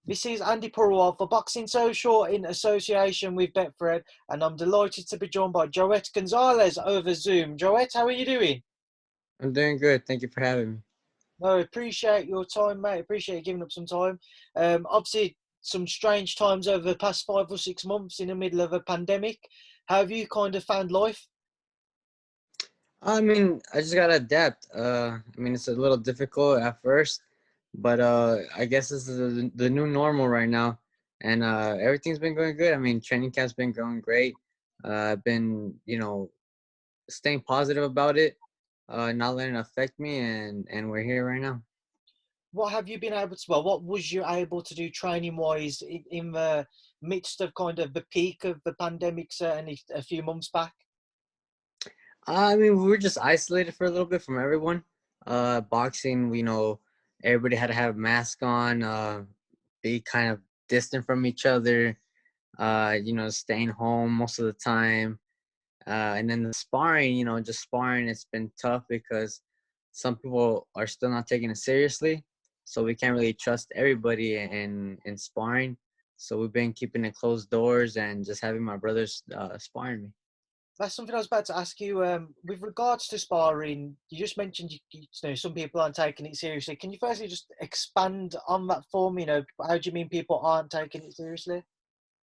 This is Andy Purewal for Boxing Social in association with Betfred, and I'm delighted to be joined by Joet Gonzalez over Zoom. Joet, how are you doing? I'm doing good. Thank you for having me. No, appreciate your time, mate. Appreciate you giving up some time. Obviously, some strange times over the past 5 or 6 months in the middle of a pandemic. How have you kind of found life? I mean, I just gotta adapt. I mean, it's a little difficult at first, but I guess this is the new normal right now, and everything's been going good. I mean, training camp's been going great. I've been, staying positive about it, not letting it affect me, and we're here right now. What have you been able to, well, what was you able to do training wise in the midst of kind of the peak of the pandemic, certainly a few months back? I mean, we were just isolated for a little bit from everyone. Boxing, everybody had to have a mask on, be kind of distant from each other, staying home most of the time. And then the sparring, just sparring, it's been tough because some people are still not taking it seriously. So we can't really trust everybody in sparring. So we've been keeping it closed doors and just having my brothers sparring me. That's something I was about to ask you. With regards to sparring, you just mentioned some people aren't taking it seriously. Can you firstly just expand on that for me? How do you mean people aren't taking it seriously?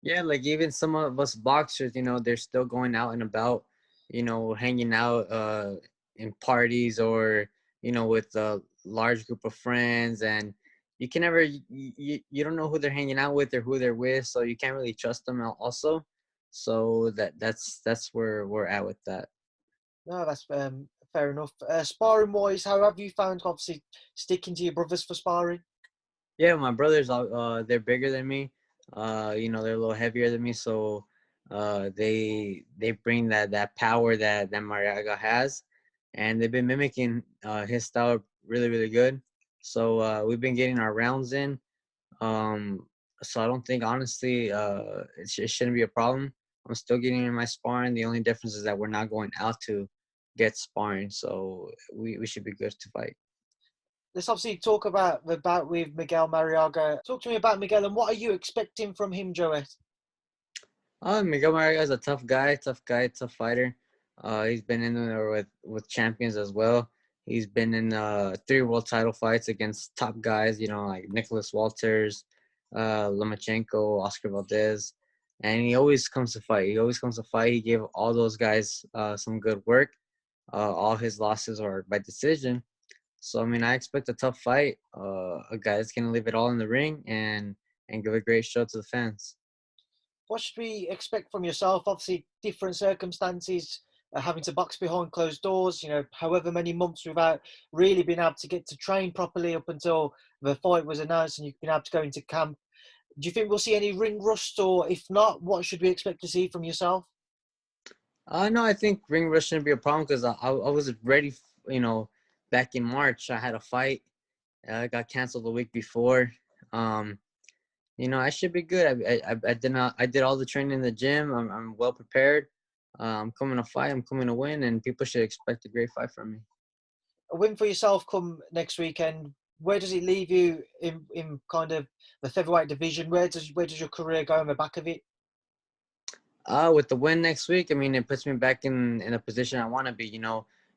Yeah, like even some of us boxers, they're still going out and about, hanging out in parties or, with a large group of friends. And you can never, you don't know who they're hanging out with or who they're with. So you can't really trust them also. So that's where we're at with that. No, that's fair enough. Sparring wise, how have you found obviously sticking to your brothers for sparring? Yeah, my brothers, they're bigger than me. They're a little heavier than me, so they bring that power that Marriaga has, and they've been mimicking his style really good. So we've been getting our rounds in. Um, so I don't think honestly it shouldn't be a problem. I'm still getting in my sparring. The only difference is that we're not going out to get sparring, so we should be good to fight. Let's obviously talk about the bout with Miguel Marriaga. Talk to me about Miguel and what are you expecting from him, Joet? Miguel Marriaga is a tough guy, tough fighter. He's been in there with champions as well. He's been in 3 world title fights against top guys, like Nicholas Walters, Lomachenko, Oscar Valdez, and he always comes to fight. He always comes to fight. He gave all those guys some good work. All his losses are by decision. So I mean, I expect a tough fight. A guy that's gonna leave it all in the ring and give a great show to the fans. What should we expect from yourself? Obviously, different circumstances, having to box behind closed doors, however many months without really being able to get to train properly up until the fight was announced and you've been able to go into camp. Do you think we'll see any ring rust, or if not, what should we expect to see from yourself? No, I think ring rust shouldn't be a problem because I was ready. Back in March, I had a fight. I got canceled the week before. Um, I should be good. I did all the training in the gym. I'm well prepared. I'm coming to fight. I'm coming to win, and people should expect a great fight from me. A win for yourself come next weekend. Where does it leave you in kind of the featherweight division? Where does your career go on the back of it? With the win next week, I mean, it puts me back in a position I want to be.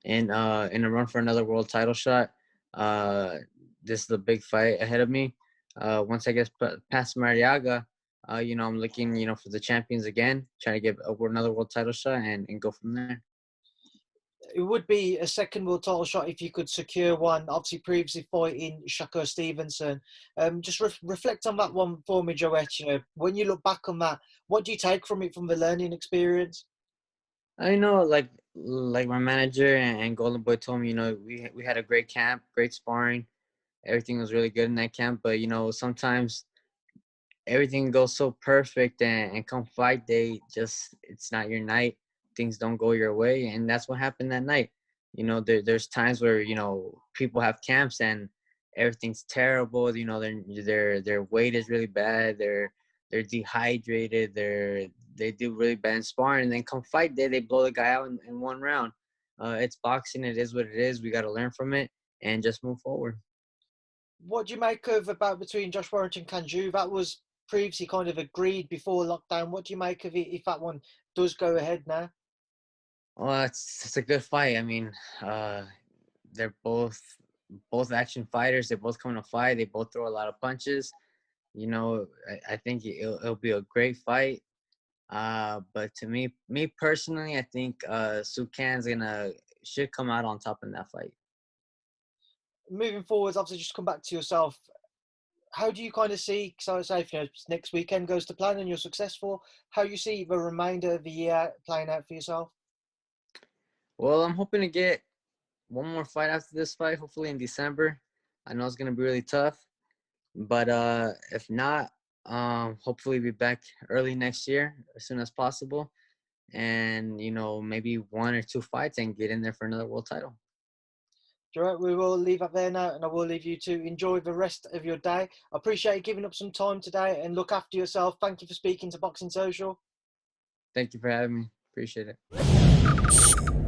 In a run for another world title shot. Uh, this is a big fight ahead of me. Once I get past Marriaga, I'm looking, for the champions again, trying to get another world title shot and go from there. It would be a second world title shot if you could secure one. Obviously, previously fighting Shakur Stevenson. Just reflect on that one for me, Joet. When you look back on that, what do you take from it from the learning experience? I know, like my manager and Golden Boy told me, we had a great camp, great sparring. Everything was really good in that camp, but sometimes everything goes so perfect and come fight day, just it's not your night. Things don't go your way, and that's what happened that night. There's times where people have camps and everything's terrible. Their weight is really bad. They're dehydrated. They do really bad in sparring, and then come fight day, they blow the guy out in 1 round. It's boxing. It is what it is. We got to learn from it and just move forward. What do you make of about between Josh Warrington-Can? That was previously kind of agreed before lockdown. What do you make of it if that one does go ahead now? Well, it's a good fight. I mean, they're both action fighters. They both come to fight. They both throw a lot of punches. You know, I think it'll be a great fight. But to me personally, I think Sukan's should come out on top in that fight. Moving forwards, obviously, just come back to yourself. How do you kind of see, so say if next weekend goes to plan and you're successful, how you see the remainder of the year playing out for yourself? Well, I'm hoping to get one more fight after this fight, hopefully in December. I know it's gonna be really tough, but if not, hopefully be back early next year as soon as possible, and maybe 1 or 2 fights and get in there for another world title. Joet, we will leave up there now, and I will leave you to enjoy the rest of your day. I appreciate you giving up some time today, and look after yourself. Thank you for speaking to Boxing Social. Thank you for having me. Appreciate it.